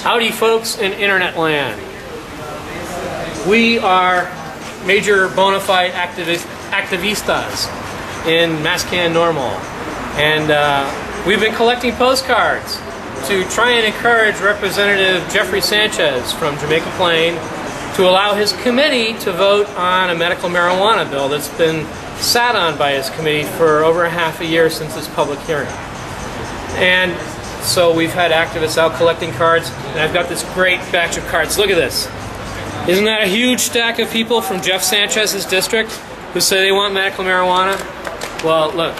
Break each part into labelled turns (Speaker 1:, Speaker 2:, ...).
Speaker 1: Howdy folks in internet land. We are major bona fide activistas in MassCann NORML, and we've been collecting postcards to try and encourage Representative Jeffrey Sanchez from Jamaica Plain to allow his committee to vote on a medical marijuana bill that's been sat on by his committee for over half a year since its public hearing. And so we've had activists out collecting cards, and I've got this great batch of cards. Look at this. Isn't that a huge stack of people from Jeff Sanchez's district who say they want medical marijuana? Well, look,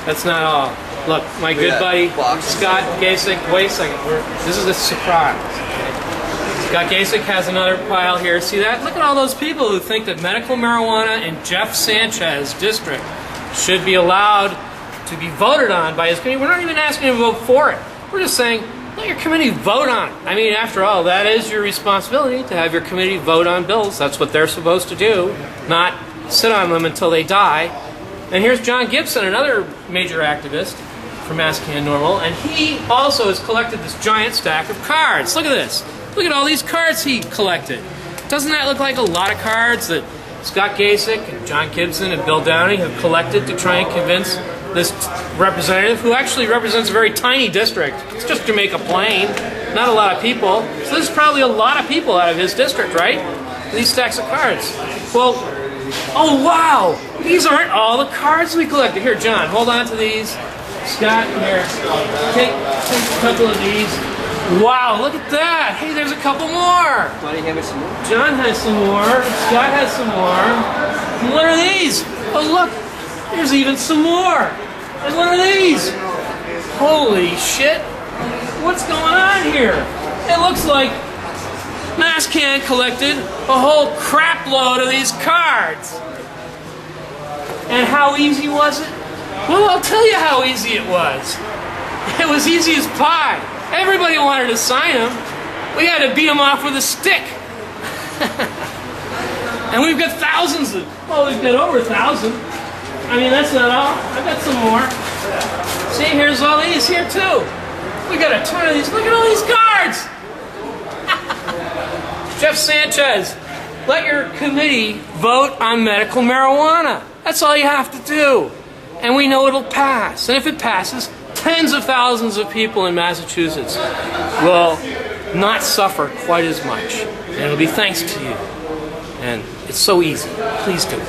Speaker 1: that's not all. Look, my good buddy, Scott Gacek, wait a second, this is a surprise. Scott Gacek has another pile here. See that? Look at all those people who think that medical marijuana in Jeff Sanchez's district should be allowed to be voted on by his committee. We're not even asking him to vote for it. We're just saying, let your committee vote on it. I mean, after all, that is your responsibility to have your committee vote on bills. That's what they're supposed to do, not sit on them until they die. And here's John Gibson, another major activist from MassCann NORML, and he also has collected this giant stack of cards. Look at this. Look at all these cards he collected. Doesn't that look like a lot of cards that Scott Gacek and John Gibson and Bill Downey have collected to try and convince this representative, who actually represents a very tiny district? It's just Jamaica Plain, not a lot of people. So there's probably a lot of people out of his district, right? These stacks of cards. Well, oh wow! These aren't all the cards we collected. Here, John, hold on to these. Scott, here, take a couple of these. Wow, look at that! Hey, there's a couple more!
Speaker 2: Buddy, have some more?
Speaker 1: John has some more. Scott has some more. And what are these? Oh, look! There's even some more! And what are these? Holy shit! What's going on here? It looks like MassCann collected a whole crap load of these cards. And how easy was it? Well, I'll tell you how easy it was. It was easy as pie. Everybody wanted to sign them. We had to beat them off with a stick. And we've got thousands of, well, we've got over 1,000. I mean, that's not all. I've got some more. See, here's all these here too. We got a ton of these. Look at all these cards. Jeff Sanchez, let your committee vote on medical marijuana. That's all you have to do. And we know it'll pass. And if it passes, tens of thousands of people in Massachusetts will not suffer quite as much. And it'll be thanks to you. And it's so easy. Please do it.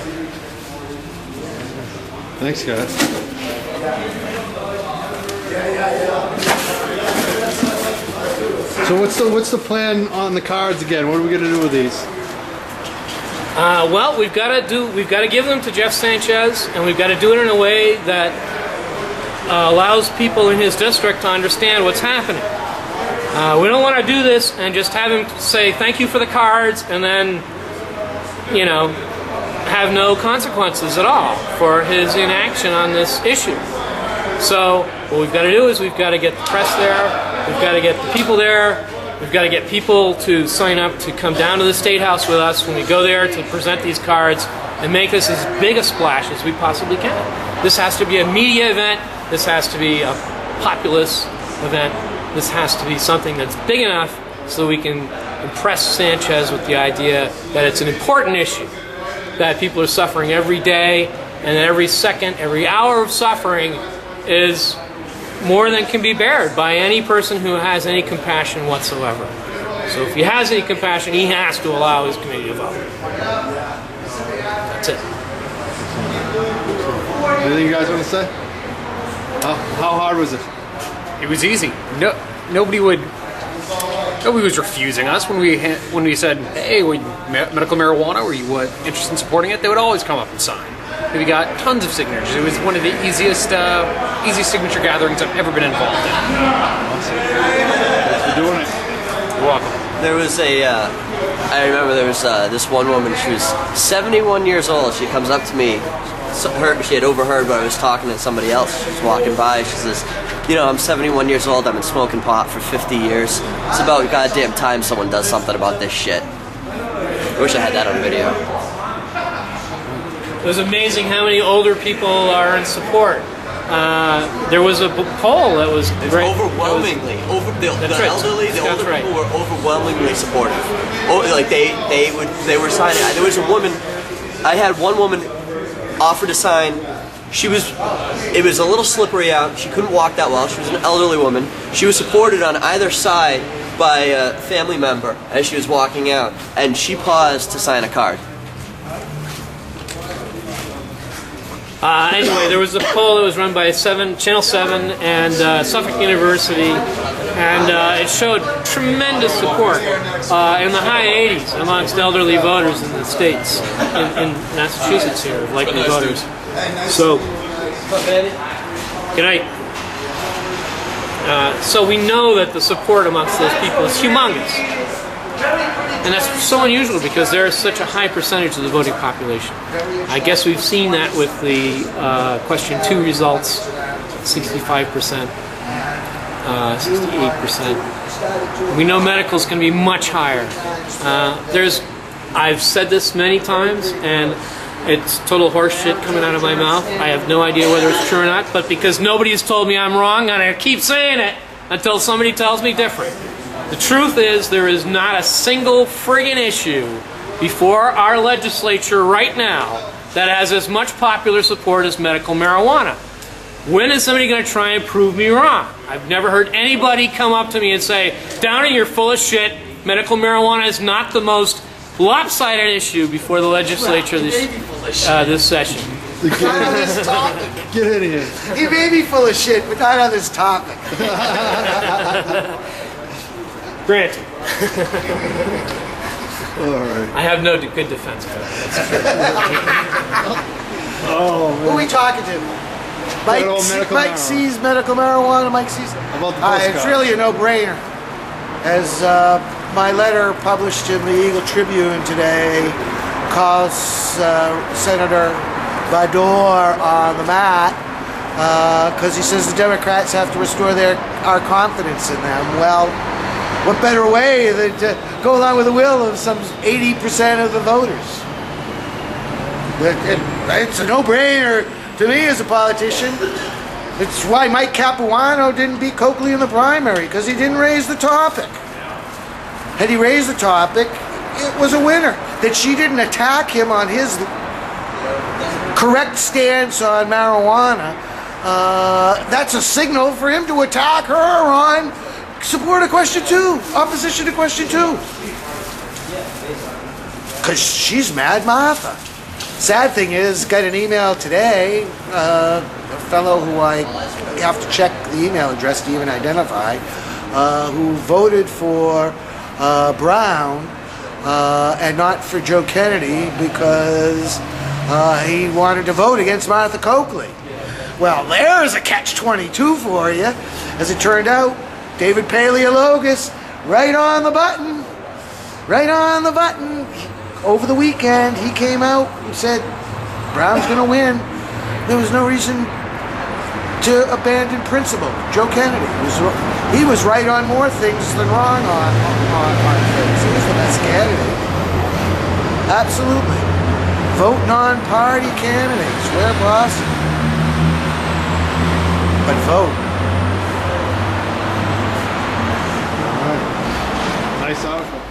Speaker 3: Thanks, guys. So what's the plan on the cards again? What are we gonna do with these?
Speaker 1: Well, we've got to give them to Jeff Sanchez, and we've got to do it in a way that allows people in his district to understand what's happening. We don't want to do this and just have him say thank you for the cards and then, you know, have no consequences at all for his inaction on this issue. So what we've got to do is we've got to get the press there, we've got to get the people there, we've got to get people to sign up to come down to the State House with us when we go there to present these cards and make this as big a splash as we possibly can. This has to be a media event, this has to be a populist event, this has to be something that's big enough so we can impress Sanchez with the idea that it's an important issue, that people are suffering every day, and that every second, every hour of suffering is more than can be bared by any person who has any compassion whatsoever. So if he has any compassion, he has to allow his committee to vote. That's it.
Speaker 3: Anything you guys want to say? How hard was it?
Speaker 4: It was easy. Nobody was refusing us when we said, "Hey, medical marijuana, were you interested in supporting it?" They would always come up and sign. We got tons of signatures. It was one of the easiest signature gatherings I've ever been involved in.
Speaker 3: Awesome. Thanks for doing it.
Speaker 4: You're welcome.
Speaker 2: There was I remember there was this one woman, she was 71 years old. She comes up to me, she had overheard when I was talking to somebody else. She was walking by, she says, you know, I'm 71 years old, I've been smoking pot for 50 years. It's about goddamn time someone does something about this shit. I wish I had that on video.
Speaker 1: It was amazing how many older people are in support. There was a poll that was
Speaker 2: It's overwhelmingly the
Speaker 1: right.
Speaker 2: elderly, the
Speaker 1: That's
Speaker 2: older
Speaker 1: right.
Speaker 2: people were overwhelmingly supportive. Like they were signing. There was a woman. I had one woman offer to sign. It was a little slippery out. She couldn't walk that well. She was an elderly woman. She was supported on either side by a family member as she was walking out, and she paused to sign a card.
Speaker 1: Anyway, there was a poll that was run by Channel 7 and Suffolk University, and it showed tremendous support in the high 80s amongst elderly voters in the states, in Massachusetts here, likely voters. So, good night. So we know that the support amongst those people is humongous. And that's so unusual because they're such a high percentage of the voting population. I guess we've seen that with the question 2 results, 65%, 68%. We know medical's going to be much higher. I've said this many times, and it's total horseshit coming out of my mouth. I have no idea whether it's true or not, but because nobody has told me I'm wrong, I'm going to keep saying it until somebody tells me different. The truth is, there is not a single friggin' issue before our legislature right now that has as much popular support as medical marijuana. When is somebody going to try and prove me wrong? I've never heard anybody come up to me and say, Downey, you're full of shit. Medical marijuana is not the most lopsided issue before the legislature this session.
Speaker 3: Get on this topic. Get in here.
Speaker 5: He may be full of shit, but not on this topic.
Speaker 1: Granted.
Speaker 3: All right.
Speaker 1: I have no good defense for that.
Speaker 3: Oh, man.
Speaker 5: Who are we talking to?
Speaker 3: Medical
Speaker 5: Mike
Speaker 3: marijuana.
Speaker 5: sees medical marijuana. Mike sees.
Speaker 3: About the
Speaker 5: It's
Speaker 3: postcards.
Speaker 5: really a no-brainer. As my letter published in the Eagle Tribune today calls Senator Bador on the mat because he says the Democrats have to restore our confidence in them. Well, what better way than to go along with the will of some 80% of the voters? It's a no-brainer to me as a politician. It's why Mike Capuano didn't beat Coakley in the primary, because he didn't raise the topic. Had he raised the topic, it was a winner. That she didn't attack him on his correct stance on marijuana, that's a signal for him to attack her on support of question 2, opposition to question 2. Because she's mad Martha. Sad thing is, got an email today, a fellow who I have to check the email address to even identify, who voted for Brown and not for Joe Kennedy because he wanted to vote against Martha Coakley. Well, there's a catch-22 for you. As it turned out, David Paleologos, right on the button. Over the weekend, he came out and said, Brown's going to win. There was no reason to abandon principle. Joe Kennedy, he was right on more things than wrong on things. He was the best candidate. Absolutely. Vote non-party candidates where possible. But vote.
Speaker 3: Nice article.